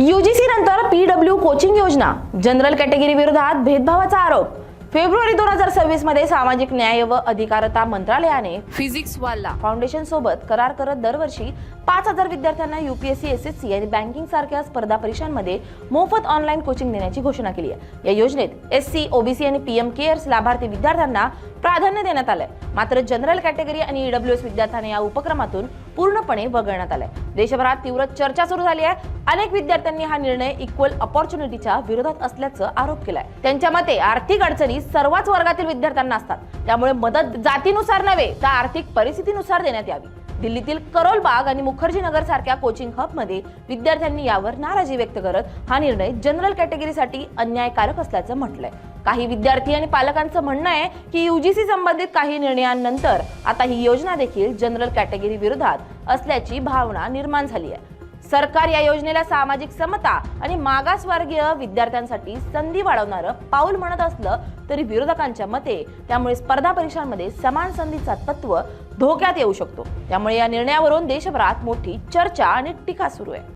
UGC नंतर PW coaching योजना, general category विरोधात भेदभावाचा आरोप। फेब्रुवारी 2026 मध्ये सामाजिक न्याय व अधिकारिता मंत्रालयाने फिजिक्स वाला फाउंडेशन सोबत करार करत दरवर्षी 5000 विद्यार्थ्यांना यूपीएससी, एसएससी आणि बँकिंग सारख्या स्पर्धा परीक्षांमध्ये मोफत ऑनलाईन कोचिंग देण्याची घोषणा केली आहे। या योजनेत एससी, ओबीसी आणि पीएम केअर्स लाभार्थी विद्यार्थ्यांना प्राधान्य देण्यात आलंय। मात्र जनरल कॅटेगरी आणि ईडब्ल्यूएस विद्यार्थ्यांना या उपक्रमातून पूर्णपणे वगळण्यात आलंय। देशभरात तीव्र चर्चा सुरू झाली आहे। अनेक विद्यार्थ्यांनी हा निर्णय इक्वल अपॉर्च्युनिटीच्या विरोधात असल्याचा आरोप केलाय। त्यांच्या मते आर्थिक अडचणी सर्वच वर्गातील विद्यार्थ्यांना असतात, त्यामुळे मदत जातीनुसार नव्हे तर आर्थिक परिस्थितीनुसार देण्यात यावी। दिल्लीतील करोल बाग आणि मुखर्जी नगर सारख्या कोचिंग हबमध्ये विद्यार्थ्यांनी यावर नाराजी व्यक्त करत हा निर्णय जनरल कॅटेगरीसाठी अन्यायकारक असल्याचं म्हटलंय। काही विद्यार्थी आणि पालकांचं म्हणणं आहे की यूजीसी संबंधित काही निर्णयांनंतर आता ही योजना देखील जनरल कॅटेगरी विरोधात असल्याची भावना निर्माण झाली आहे। सरकार या योजनेला सामाजिक समता आणि मागासवर्गीय विद्यार्थ्यांसाठी संधी वाढवणारं पाऊल म्हणत असलं तरी विरोधकांच्या मते त्यामुळे स्पर्धा परीक्षांमध्ये समान संधीचा तत्व धोक्यात येऊ शकतो। त्यामुळे या निर्णयावरून देशभरात मोठी चर्चा आणि टीका सुरू आहे।